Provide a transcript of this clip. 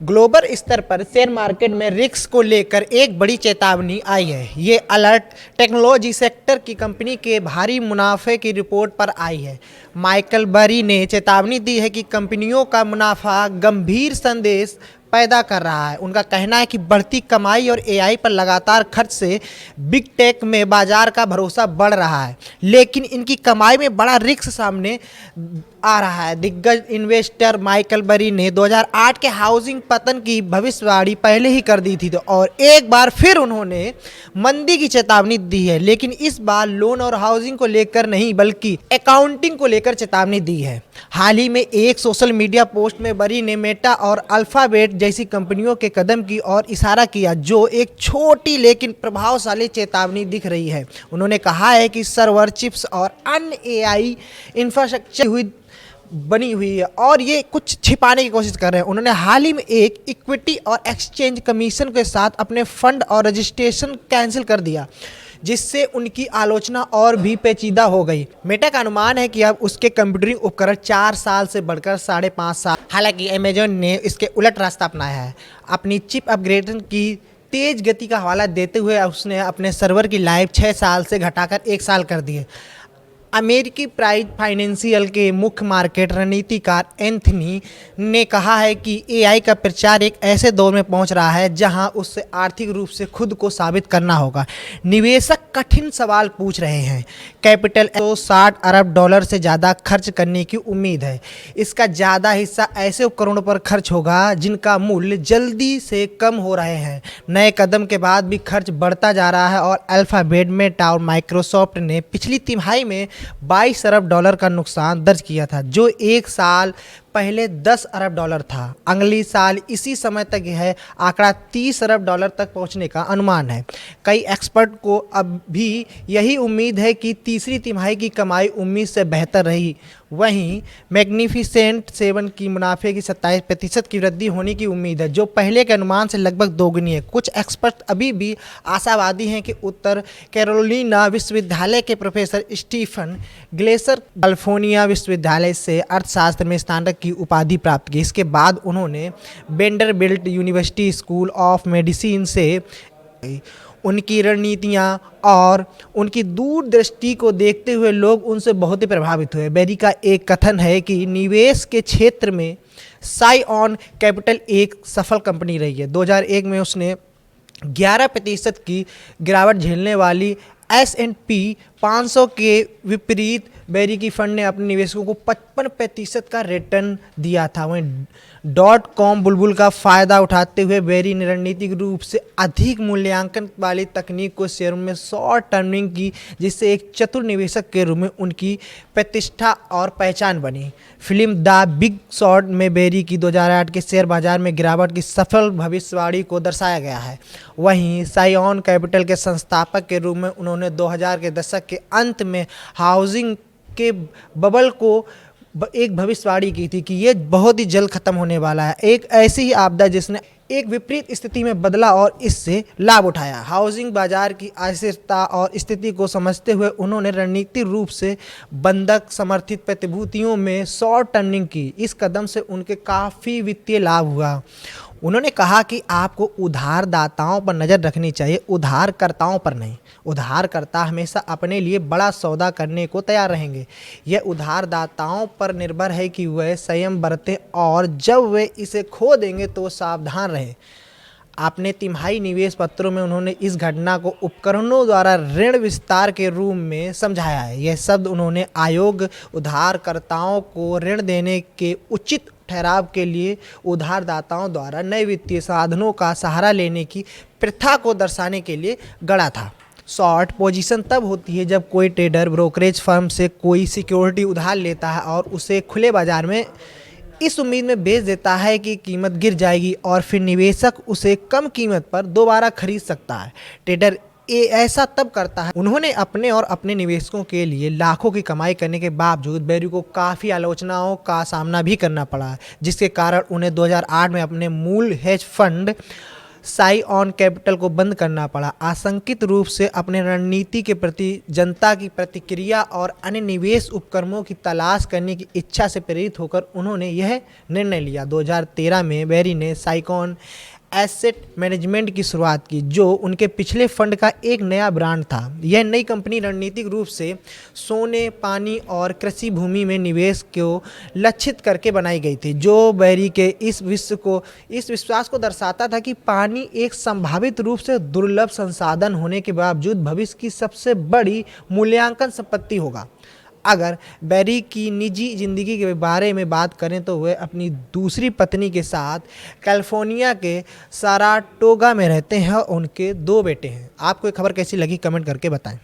Global स्तर पर share market में रिस्क को लेकर एक बड़ी चेतावनी आई है। ये अलर्ट टेक्नोलॉजी सेक्टर की कंपनी के भारी मुनाफे की रिपोर्ट पर आई है। माइकल बरी ने चेतावनी दी है कि कंपनियों का मुनाफा गंभीर संदेश पैदा कर रहा है। उनका कहना है कि बढ़ती कमाई और एआई पर लगातार खर्च से बिग टेक में बाजार का भरोसा बढ़ रहा है, लेकिन इनकी कमाई में बड़ा रिस्क सामने आ रहा है। दिग्गज इन्वेस्टर माइकल बरी ने 2008 के हाउसिंग पतन की भविष्यवाणी पहले ही कर दी थी और एक बार फिर उन्होंने मंदी की चेतावनी दी है, लेकिन इस बार लोन और हाउसिंग को लेकर नहीं बल्कि अकाउंटिंग को लेकर चेतावनी दी है। हाल ही में एक सोशल मीडिया पोस्ट में बरी ने मेटा और अल्फाबेट जैसी कंपनियों के कदम की ओर इशारा किया, जो एक छोटी लेकिन प्रभावशाली चेतावनी दिख रही है। उन्होंने कहा है कि सर्वर चिप्स और अन्य एआई इंफ्रास्ट्रक्चर बनी हुई है और ये कुछ छिपाने की कोशिश कर रहे हैं। उन्होंने हाल ही में एक इक्विटी और एक्सचेंज कमीशन के साथ अपने फंड और रजिस्ट्रेशन कैंसिल कर दिया, जिससे उनकी आलोचना और भी पेचीदा हो गई। मेटा का अनुमान है कि अब उसके कंप्यूटिंग उपकरण 4 साल से बढ़कर 5.5 साल। हालांकि अमेजॉन ने इसके उलट रास्ता अपनाया है। अपनी चिप अपग्रेडेशन की तेज गति का हवाला देते हुए उसने अपने सर्वर की लाइफ 6 साल से घटाकर 1 साल कर दी है। अमेरिकी प्राइज फाइनेंशियल के मुख्य मार्केट रणनीतिकार एंथनी ने कहा है कि एआई का प्रचार एक ऐसे दौर में पहुंच रहा है जहां उससे आर्थिक रूप से खुद को साबित करना होगा। निवेशक कठिन सवाल पूछ रहे हैं। कैपिटल तो $60 अरब से ज़्यादा खर्च करने की उम्मीद है। इसका ज़्यादा हिस्सा ऐसे उपकरणों पर खर्च होगा जिनका मूल्य जल्दी से कम हो रहे हैं। नए कदम के बाद भी खर्च बढ़ता जा रहा है और अल्फाबेट, मेटा और माइक्रोसॉफ्ट ने पिछली तिमाही में $22 अरब का नुकसान दर्ज किया था, जो एक साल पहले $10 अरब था। अगली साल इसी समय तक यह आंकड़ा $30 अरब तक पहुंचने का अनुमान है। कई एक्सपर्ट को अब भी यही उम्मीद है कि तीसरी तिमाही की कमाई उम्मीद से बेहतर रही। वहीं मैग्निफिसेंट 7 की मुनाफे की 27% की वृद्धि होने की उम्मीद है, जो पहले के अनुमान से लगभग दोगुनी है। कुछ एक्सपर्ट अभी भी आशावादी हैं कि उत्तर कैरोलिना विश्वविद्यालय के प्रोफेसर स्टीफन ग्लेसर कैलिफोर्निया विश्वविद्यालय से अर्थशास्त्र में स्नातक की उपाधि प्राप्त की। इसके बाद उन्होंने Vanderbilt university school of medicine से उनकी रणनीतियाँ और उनकी दूरदृष्टि को देखते हुए लोग उनसे बहुत ही प्रभावित हुए। बेरी का एक कथन है कि निवेश के क्षेत्र में साइऑन कैपिटल एक सफल कंपनी रही है। 2001 में उसने 11% की गिरावट झेलने वाली S&P 500 के विपरीत बेरी की फंड ने अपने निवेशकों को 55% का रिटर्न दिया था। वहीं .com बुलबुल का फ़ायदा उठाते हुए बेरी ने रणनीतिक रूप से अधिक मूल्यांकन वाली तकनीक को शेयरों में शॉर्ट टर्मिंग की, जिससे एक चतुर निवेशक के रूप में उनकी प्रतिष्ठा और पहचान बनी। फिल्म द बिग शॉर्ट में बेरी की 2008 के शेयर बाजार में गिरावट की सफल भविष्यवाणी को दर्शाया गया है। वहीं साइऑन कैपिटल के संस्थापक के रूप में उन्होंने 2000 के दशक के अंत में हाउसिंग के बबल को एक भविष्यवाणी की थी कि ये बहुत ही जल्द खत्म होने वाला है। एक ऐसी ही आपदा जिसने एक विपरीत स्थिति में बदला और इससे लाभ उठाया। हाउसिंग बाजार की अस्थिरता और स्थिति को समझते हुए उन्होंने रणनीतिक रूप से बंधक समर्थित प्रतिभूतियों में शॉर्ट टर्निंग की। इस कदम से उनके काफ़ी वित्तीय लाभ हुआ। उन्होंने कहा कि आपको उधारदाताओं पर नज़र रखनी चाहिए, उधारकर्ताओं पर नहीं। उधारकर्ता हमेशा अपने लिए बड़ा सौदा करने को तैयार रहेंगे। यह उधारदाताओं पर निर्भर है कि वह संयम बरतें और जब वे इसे खो देंगे तो सावधान रहें। अपने तिमाही निवेश पत्रों में उन्होंने इस घटना को उपकरणों द्वारा ऋण विस्तार के रूप में समझाया है। यह शब्द उन्होंने अयोग्य उधारकर्ताओं को ऋण देने के उचित ठहराव के लिए उधारदाताओं द्वारा नए वित्तीय साधनों का सहारा लेने की प्रथा को दर्शाने के लिए गढ़ा था। शॉर्ट पोजीशन तब होती है जब कोई ट्रेडर ब्रोकरेज फर्म से कोई सिक्योरिटी उधार लेता है और उसे खुले बाजार में इस उम्मीद में बेच देता है कि कीमत गिर जाएगी और फिर निवेशक उसे कम कीमत पर दोबारा खरीद सकता है। ट्रेडर ऐसा तब करता है। उन्होंने अपने और अपने निवेशकों के लिए लाखों की कमाई करने के बावजूद बेरी को काफ़ी आलोचनाओं का सामना भी करना पड़ा, जिसके कारण उन्हें 2008 में अपने मूल hedge fund Sai on capital को बंद करना पड़ा। आशंकित रूप से अपने रणनीति के प्रति जनता की प्रतिक्रिया और अन्य निवेश उपक्रमों की तलाश करने की इच्छा से प्रेरित होकर उन्होंने यह निर्णय लिया। 2013 में बेरी ने साइकॉन एसेट मैनेजमेंट की शुरुआत की, जो उनके पिछले फंड का एक नया ब्रांड था। यह नई कंपनी रणनीतिक रूप से सोने, पानी और कृषि भूमि में निवेश को लक्षित करके बनाई गई थी, जो बेरी के इस विश्वास को दर्शाता था कि पानी एक संभावित रूप से दुर्लभ संसाधन होने के बावजूद भविष्य की सबसे बड़ी मूल्यांकन संपत्ति होगा। अगर बेरी की निजी ज़िंदगी के बारे में बात करें तो वह अपनी दूसरी पत्नी के साथ कैलिफोर्निया के साराटोगा में रहते हैं और उनके 2 बेटे हैं। आपको ये खबर कैसी लगी कमेंट करके बताएं।